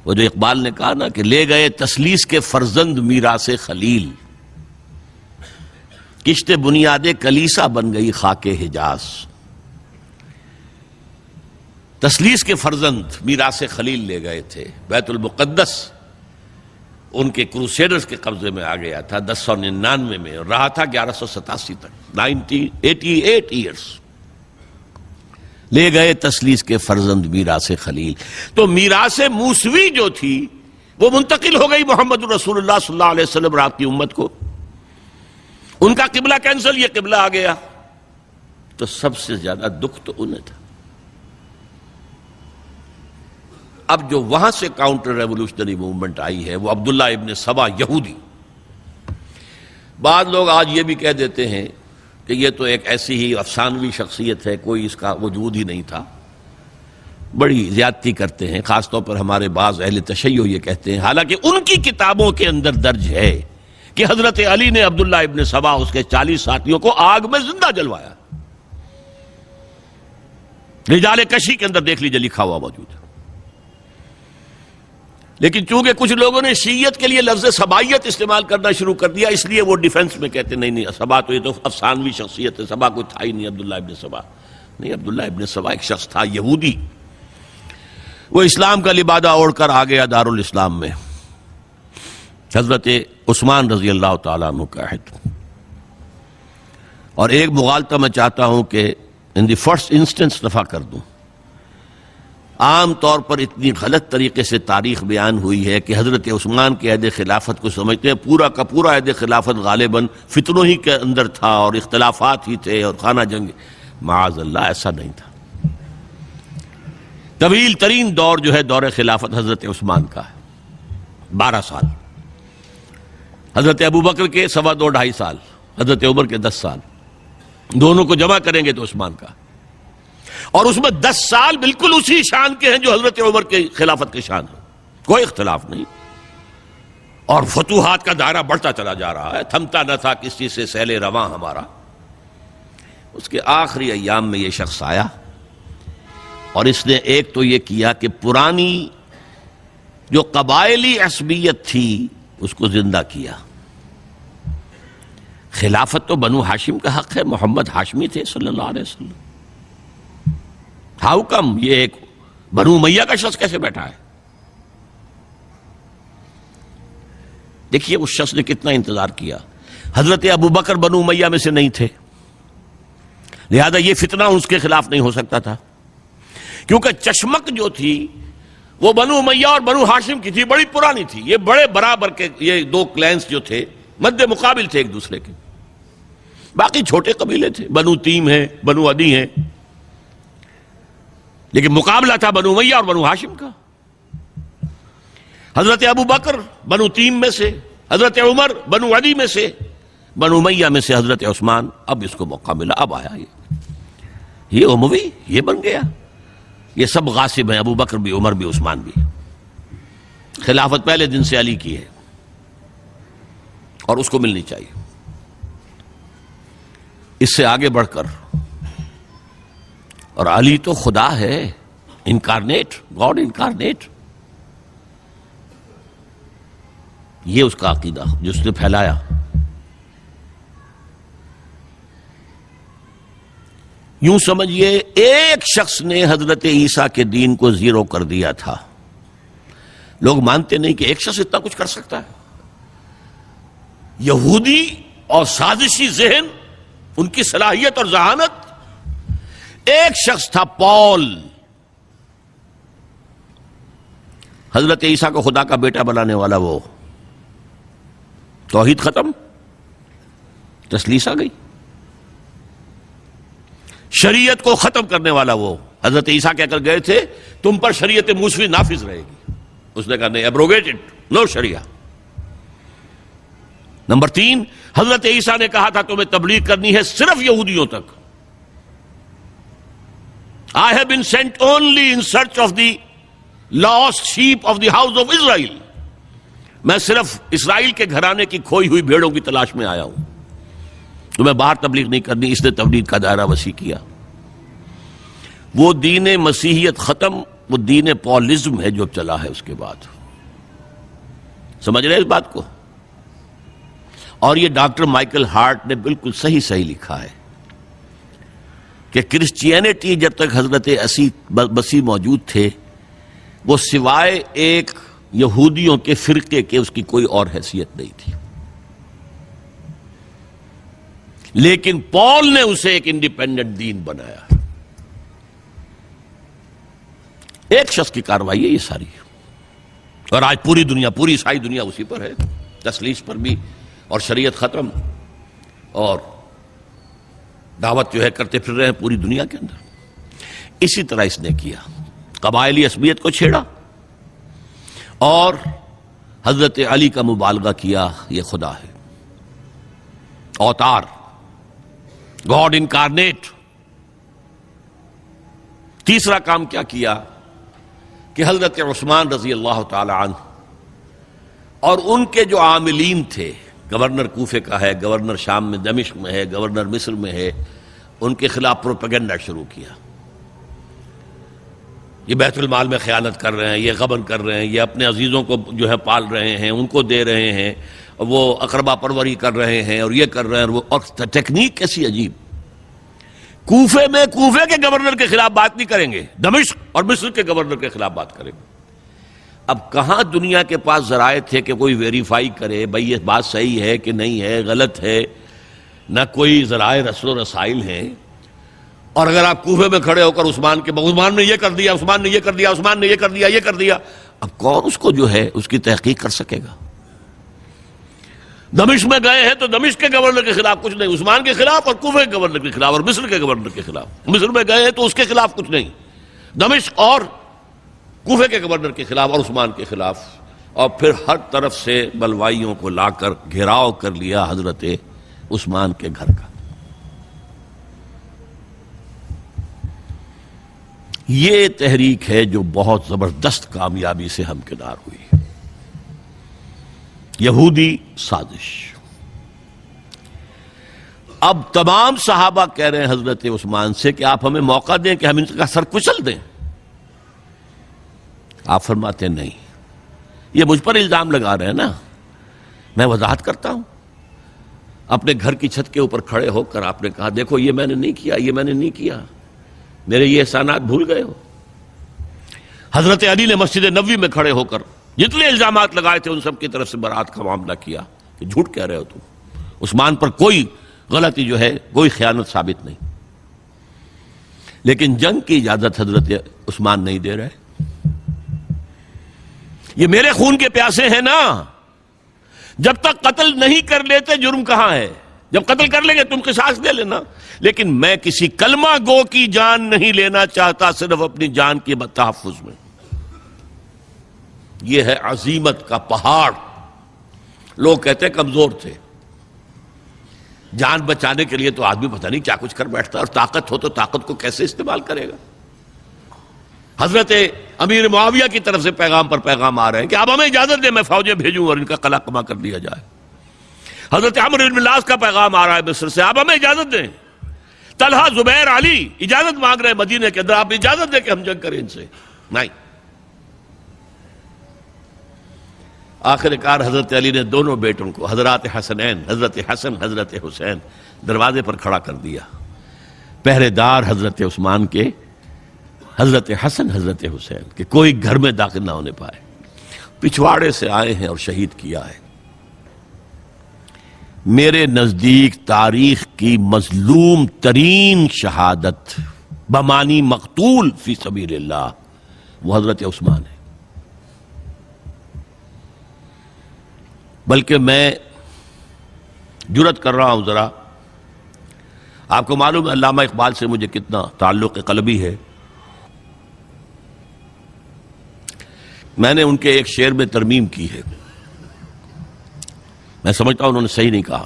وہ جو اقبال نے کہا نا کہ لے گئے تسلیس کے فرزند میراث خلیل، کشت بنیاد کلیسا بن گئی خاک حجاز۔ تسلیس کے فرزند میراث خلیل لے گئے تھے، بیت المقدس ان کے کروسیڈرز کے قبضے میں آ گیا تھا 1099 میں، اور رہا تھا 1187 تک، 88 ایئرز۔ لے گئے تسلیس کے فرزند میراث خلیل، تو میراث موسوی جو تھی وہ منتقل ہو گئی محمد رسول اللہ صلی اللہ علیہ وسلم رات کی امت کو۔ ان کا قبلہ کینسل، یہ قبلہ آ گیا، تو سب سے زیادہ دکھ تو انہیں تھا۔ اب جو وہاں سے کاؤنٹر ریولوشنری موومنٹ آئی ہے وہ عبداللہ ابن سبا یہودی۔ بعض لوگ آج یہ بھی کہہ دیتے ہیں کہ یہ تو ایک ایسی ہی افسانوی شخصیت ہے، کوئی اس کا وجود ہی نہیں تھا، بڑی زیادتی کرتے ہیں، خاص طور پر ہمارے بعض اہل تشیع یہ کہتے ہیں، حالانکہ ان کی کتابوں کے اندر درج ہے کہ حضرت علی نے عبداللہ ابن سبا اس کے 40 ساتھیوں کو آگ میں زندہ جلوایا۔ رجال کشی کے اندر دیکھ لیجیے لکھا ہوا موجود ہے۔ لیکن چونکہ کچھ لوگوں نے شیعت کے لیے لفظ سبائیت استعمال کرنا شروع کر دیا، اس لیے وہ ڈیفنس میں کہتے نہیں سبا تو یہ تو افسانوی شخصیت ہے، سبا کوئی تھا ہی نہیں عبداللہ ابن سبا۔ نہیں، عبداللہ ابن سبا ایک شخص تھا یہودی، وہ اسلام کا لبادہ اوڑھ کر آ گیا دارالاسلام میں، حضرت عثمان رضی اللہ تعالیٰ عنہ کا عہد۔ اور ایک مغالطہ میں چاہتا ہوں کہ ان دی فرسٹ انسٹنس دفع کر دوں، عام طور پر اتنی غلط طریقے سے تاریخ بیان ہوئی ہے کہ حضرت عثمان کے عہد خلافت کو سمجھتے ہیں پورا کا پورا عہد خلافت غالباً فتنوں ہی کے اندر تھا اور اختلافات ہی تھے اور خانہ جنگ۔ معاذ اللہ، ایسا نہیں تھا۔ طویل ترین دور جو ہے دور خلافت حضرت عثمان کا ہے، 12 سال، حضرت ابوبکر کے 2.5 سال، حضرت عمر کے 10 سال، دونوں کو جمع کریں گے تو عثمان کا، اور اس میں 10 سال بالکل اسی شان کے ہیں جو حضرت عمر کے خلافت کے شان ہے، کوئی اختلاف نہیں، اور فتوحات کا دائرہ بڑھتا چلا جا رہا ہے، تھمتا نہ تھا کسی سے سیل رواں ہمارا۔ اس کے آخری ایام میں یہ شخص آیا اور اس نے ایک تو یہ کیا کہ پرانی جو قبائلی عصبیت تھی اس کو زندہ کیا۔ خلافت تو بنو ہاشم کا حق ہے، محمد ہاشمی تھے صلی اللہ علیہ وسلم، ہاؤ کم یہ ایک بنو امیہ کا شخص کیسے بیٹھا ہے؟ دیکھیے اس شخص نے کتنا انتظار کیا۔ حضرت ابوبکر بنو امیہ میں سے نہیں تھے، لہذا یہ فتنہ اس کے خلاف نہیں ہو سکتا تھا، کیونکہ چشمک جو تھی وہ بنو امیہ اور بنو ہاشم کی تھی، بڑی پرانی تھی، یہ بڑے برابر کے یہ دو کلینز جو تھے مد مقابل تھے ایک دوسرے کے، باقی چھوٹے قبیلے تھے، بنو تیم ہیں، بنو عدی ہیں، لیکن مقابلہ تھا بنو امیہ اور بنو ہاشم کا۔ حضرت ابوبکر بنو تیم میں سے، حضرت عمر بنو عدی میں سے، بنو امیہ میں سے حضرت عثمان۔ اب اس کو موقع ملا، اب آیا یہ اموی، یہ بن گیا، یہ سب غاصب ہیں، ابوبکر بھی، عمر بھی، عثمان بھی۔ خلافت پہلے دن سے علی کی ہے اور اس کو ملنی چاہیے۔ اس سے آگے بڑھ کر، اور علی تو خدا ہے، انکارنیٹ، گاڈ انکارنیٹ، یہ اس کا عقیدہ جو اس نے پھیلایا۔ یوں سمجھئے ایک شخص نے حضرت عیسیٰ کے دین کو زیرو کر دیا تھا۔ لوگ مانتے نہیں کہ ایک شخص اتنا کچھ کر سکتا ہے۔ یہودی اور سازشی ذہن، ان کی صلاحیت اور ذہانت۔ ایک شخص تھا پال، حضرت عیسیٰ کو خدا کا بیٹا بنانے والا، وہ توحید ختم، تسلیس آ گئی۔ شریعت کو ختم کرنے والا وہ حضرت عیسیٰ کہہ کر گئے تھے تم پر شریعت موسوی نافذ رہے گی، اس نے کہا نہیں، ایبروگیٹڈ، نو شریعہ۔ نمبر 3، حضرت عیسیٰ نے کہا تھا تمہیں تبلیغ کرنی ہے صرف یہودیوں تک۔ I have been sent only in search of the lost sheep of the house of Israel۔ میں صرف اسرائیل کے گھرانے کی کھوئی ہوئی بھیڑوں کی تلاش میں آیا ہوں، تمہیں باہر تبلیغ نہیں کرنی۔ اس نے تبلیغ کا دائرہ وسیع کیا۔ وہ دین مسیحیت ختم، وہ دین پالزم ہے جو چلا ہے اس کے بعد. سمجھ رہے اس بات کو؟ اور یہ ڈاکٹر مائیکل ہارٹ نے بالکل صحیح لکھا ہے کہ کرسچینٹی جب تک حضرت مسیح موجود تھے وہ سوائے ایک یہودیوں کے فرقے کے اس کی کوئی اور حیثیت نہیں تھی. لیکن پال نے اسے ایک انڈیپینڈنٹ دین بنایا. ایک شخص کی کارروائی ہے یہ ساری، اور آج پوری دنیا، پوری عیسائی دنیا اسی پر ہے، تسلیس پر بھی، اور شریعت ختم، اور دعوت جو ہے کرتے پھر رہے ہیں پوری دنیا کے اندر. اسی طرح اس نے کیا، قبائلی عصبیت کو چھیڑا اور حضرت علی کا مبالغہ کیا یہ خدا ہے، اوتار، گاڈ انکارنیٹ. تیسرا کام کیا کیا کہ حضرت عثمان رضی اللہ تعالی عنہ اور ان کے جو عاملین تھے، گورنر کوفے کا ہے، گورنر شام میں دمشق میں ہے، گورنر مصر میں ہے، ان کے خلاف پروپیگنڈا شروع کیا. یہ بیت المال میں خیانت کر رہے ہیں، یہ غبن کر رہے ہیں، یہ اپنے عزیزوں کو جو ہے پال رہے ہیں، ان کو دے رہے ہیں، وہ اقربا پروری کر رہے ہیں، اور یہ کر رہے ہیں، اور ٹیکنیک کیسی عجیب. کوفے میں کوفے کے گورنر کے خلاف بات نہیں کریں گے، دمشق اور مصر کے گورنر کے خلاف بات کریں گے. اب کہاں دنیا کے پاس ذرائع تھے کہ کوئی ویریفائی کرے بھئی یہ بات صحیح ہے کہ نہیں ہے، غلط ہے؟ نہ کوئی ذرائع رسل و رسائل ہیں. اور اگر آپ کوفے میں کھڑے ہو کر عثمان نے یہ کر دیا، عثمان نے یہ کر دیا، عثمان نے یہ کر دیا، یہ کر دیا، اب کون اس کو جو ہے اس کی تحقیق کر سکے گا؟ دمشق میں گئے ہیں تو دمشق کے گورنر کے خلاف کچھ نہیں، عثمان کے خلاف، اور کوفے کے گورنر کے خلاف، اور مصر کے گورنر کے خلاف. مصر میں گئے ہیں تو اس کے خلاف کچھ نہیں، دمشق اور کوفے کے گورنر کے خلاف اور عثمان کے خلاف. اور پھر ہر طرف سے بلوائیوں کو لا کر گھیراؤ کر لیا حضرت عثمان کے گھر کا. یہ تحریک ہے جو بہت زبردست کامیابی سے ہمکنار ہوئی. یہودی سازش. اب تمام صحابہ کہہ رہے ہیں حضرت عثمان سے کہ آپ ہمیں موقع دیں کہ ہم ان کا سر کچل دیں. آپ فرماتے ہیں نہیں، یہ مجھ پر الزام لگا رہے ہیں نا، میں وضاحت کرتا ہوں. اپنے گھر کی چھت کے اوپر کھڑے ہو کر آپ نے کہا دیکھو یہ میں نے نہیں کیا، یہ میں نے نہیں کیا، میرے یہ احسانات بھول گئے ہو. حضرت علی نے مسجد نبوی میں کھڑے ہو کر جتنے الزامات لگائے تھے ان سب کی طرف سے برات کا معاملہ کیا کہ جھوٹ کہہ رہے ہو تم، عثمان پر کوئی غلطی جو ہے، کوئی خیانت ثابت نہیں. لیکن جنگ کی اجازت حضرت عثمان نہیں دے رہے. یہ میرے خون کے پیاسے ہیں نا، جب تک قتل نہیں کر لیتے جرم کہاں ہے؟ جب قتل کر لیں گے تم قصاص دے لینا. لیکن میں کسی کلمہ گو کی جان نہیں لینا چاہتا، صرف اپنی جان کے تحفظ میں. یہ ہے عزیمت کا پہاڑ. لوگ کہتے ہیں کمزور تھے. جان بچانے کے لیے تو آدمی پتہ نہیں کیا کچھ کر بیٹھتا ہے، اور طاقت ہو تو طاقت کو کیسے استعمال کرے گا. حضرت امیر معاویہ کی طرف سے پیغام پر پیغام آ رہے ہیں کہ آپ ہمیں اجازت دیں میں فوجیں بھیجوں اور ان کا قلع کما کر دیا جائے. حضرت عمرو بن العاص کا پیغام آ رہا ہے مصر سے، آپ ہمیں اجازت دیں. طلحہ، زبیر، علی اجازت مانگ رہے ہیں مدینے کے اندر، آپ اجازت دیں کہ ہم جنگ کریں ان سے. نہیں. آخر کار حضرت علی نے دونوں بیٹوں کو، حضرات حسنین، حضرت حسن، حضرت حسین، دروازے پر کھڑا کر دیا. پہرے دار حضرت عثمان کے، حضرت حسن، حضرت حسین، کہ کوئی گھر میں داخل نہ ہونے پائے. پچھواڑے سے آئے ہیں اور شہید کیا ہے. میرے نزدیک تاریخ کی مظلوم ترین شہادت بمانی مقتول فی سبیل اللہ وہ حضرت عثمان ہے. بلکہ میں جرات کر رہا ہوں ذرا، آپ کو معلوم ہے علامہ اقبال سے مجھے کتنا تعلق قلبی ہے. میں نے ان کے ایک شعر میں ترمیم کی ہے، میں سمجھتا ہوں انہوں نے صحیح نہیں کہا.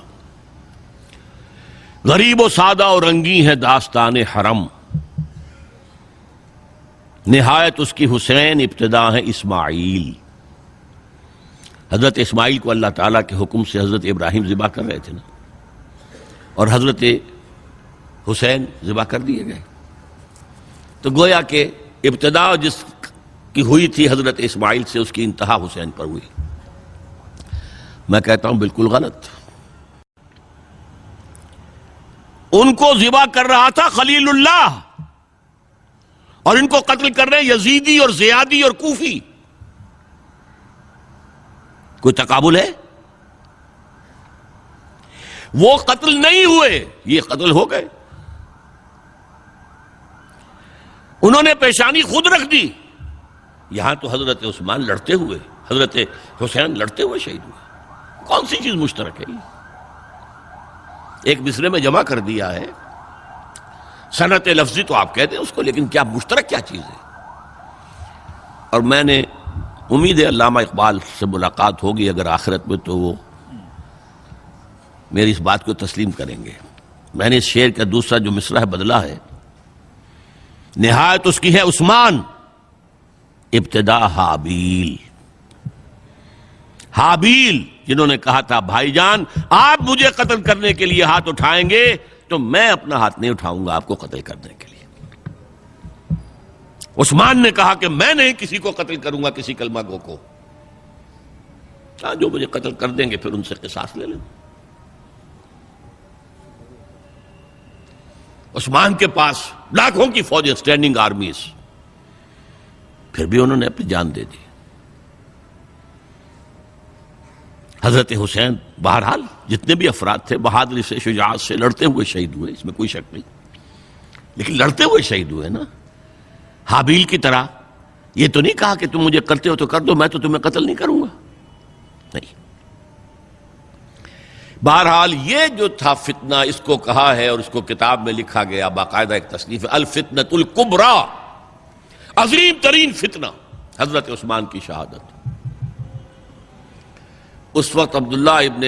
غریب و سادہ و رنگی ہے داستان حرم، نہایت اس کی حسین، ابتدا ہے اسماعیل. حضرت اسماعیل کو اللہ تعالیٰ کے حکم سے حضرت ابراہیم ذبح کر رہے تھے نا، اور حضرت حسین ذبح کر دیے گئے. تو گویا کہ ابتدا جس کی ہوئی تھی حضرت اسماعیل سے، اس کی انتہا حسین پر ہوئی۔ میں کہتا ہوں بالکل غلط۔ ان کو ذبح کر رہا تھا خلیل اللہ، اور ان کو قتل کر رہے ہیں یزیدی اور زیادی اور کوفی۔ کوئی تقابل ہے؟ وہ قتل نہیں ہوئے، یہ قتل ہو گئے۔ انہوں نے پیشانی خود رکھ دی۔ یہاں تو حضرت عثمان لڑتے ہوئے، حضرت حسین لڑتے ہوئے شہید ہوئے۔ کون سی چیز مشترک ہے؟ ایک مصرے میں جمع کر دیا ہے، صنعت لفظی تو آپ کہتے ہیں اس کو، لیکن کیا مشترک کیا چیز ہے؟ اور میں نے امید ہے علامہ اقبال سے ملاقات ہوگی اگر آخرت میں، تو وہ میری اس بات کو تسلیم کریں گے۔ میں نے اس شعر کا دوسرا جو مصرع ہے بدلا ہے، نہایت اس کی ہے عثمان، ابتدا حابیل۔ حابیل جنہوں نے کہا تھا بھائی جان آپ مجھے قتل کرنے کے لیے ہاتھ اٹھائیں گے تو میں اپنا ہاتھ نہیں اٹھاؤں گا آپ کو قتل کرنے کے لیے۔ عثمان نے کہا کہ میں نہیں کسی کو قتل کروں گا، کسی کلمہ گو کو۔ جو مجھے قتل کر دیں گے پھر ان سے قصاص لے لیں۔ عثمان کے پاس لاکھوں کی فوجیں، اسٹینڈنگ آرمیز، پھر بھی انہوں نے اپنی جان دے دی۔ حضرت حسین بہرحال جتنے بھی افراد تھے بہادری سے، شجاعت سے لڑتے ہوئے شہید ہوئے، اس میں کوئی شک نہیں، لیکن لڑتے ہوئے شہید ہوئے نا۔ حابیل کی طرح یہ تو نہیں کہا کہ تم مجھے کرتے ہو تو کر دو، میں تو تمہیں قتل نہیں کروں گا، نہیں۔ بہرحال یہ جو تھا فتنہ، اس کو کہا ہے اور اس کو کتاب میں لکھا گیا، باقاعدہ ایک تصنیف ہے، الفتنۃ الکبریٰ، عظیم ترین فتنہ، حضرت عثمان کی شہادت۔ اس وقت عبداللہ ابن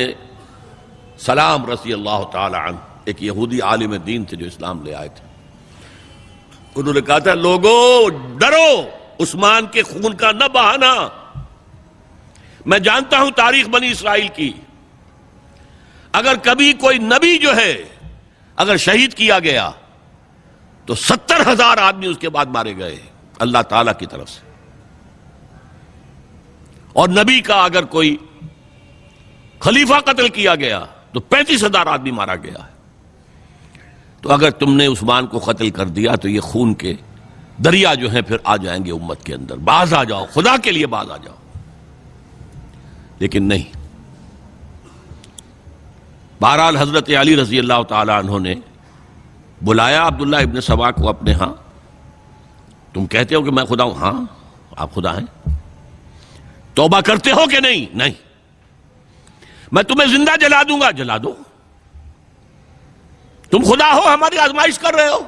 سلام رضی اللہ تعالی عنہ، ایک یہودی عالم دین تھے جو اسلام لے آئے تھے، انہوں نے کہا تھا لوگو ڈرو، عثمان کے خون کا نہ بہانا۔ میں جانتا ہوں تاریخ بنی اسرائیل کی، اگر کبھی کوئی نبی جو ہے اگر شہید کیا گیا تو 70,000 آدمی اس کے بعد مارے گئے اللہ تعالی کی طرف سے، اور نبی کا اگر کوئی خلیفہ قتل کیا گیا تو 35,000 آدمی مارا گیا ہے۔ تو اگر تم نے عثمان کو قتل کر دیا تو یہ خون کے دریا جو ہیں پھر آ جائیں گے امت کے اندر، باز آ جاؤ، خدا کے لیے باز آ جاؤ۔ لیکن نہیں، بہرحال حضرت علی رضی اللہ تعالی عنہ نے بلایا عبداللہ ابن سبا کو اپنے ہاں۔ تم کہتے ہو کہ میں خدا ہوں؟ ہاں آپ خدا ہیں۔ توبہ کرتے ہو کہ نہیں؟ نہیں۔ میں تمہیں زندہ جلا دوں گا، جلا دو۔ تم خدا ہو، ہماری آزمائش کر رہے ہو۔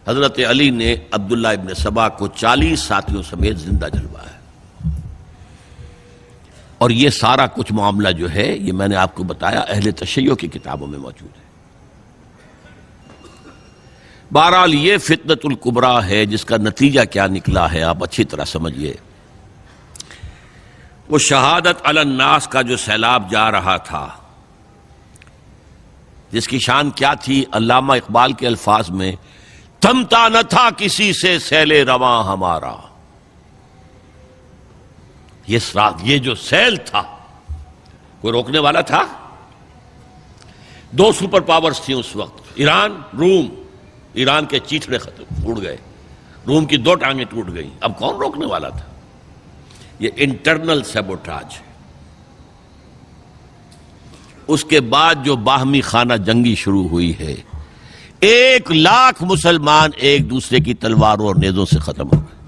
حضرت علی نے عبداللہ ابن سبا کو 40 ساتھیوں سمیت زندہ جلوایا، اور یہ سارا کچھ معاملہ جو ہے یہ میں نے آپ کو بتایا اہل تشیع کی کتابوں میں موجود ہے۔ بہرحال یہ فتنۃ الکبریٰ ہے، جس کا نتیجہ کیا نکلا ہے آپ اچھی طرح سمجھیے۔ وہ شہادت علی الناس کا جو سیلاب جا رہا تھا، جس کی شان کیا تھی، علامہ اقبال کے الفاظ میں، تھمتا نہ تھا کسی سے سیل رواں ہمارا۔ یہ جو سیل تھا کوئی روکنے والا تھا؟ 2 سپر پاورز تھیں اس وقت، ایران، روم۔ ایران کے چیتڑے ٹوٹ گئے، روم کی 2 ٹانگیں ٹوٹ گئیں، اب کون روکنے والا تھا؟ یہ انٹرنل سیبوٹاج۔ اس کے بعد جو باہمی خانہ جنگی شروع ہوئی ہے، 1 لاکھ مسلمان ایک دوسرے کی تلواروں اور نیزوں سے ختم ہو گئے۔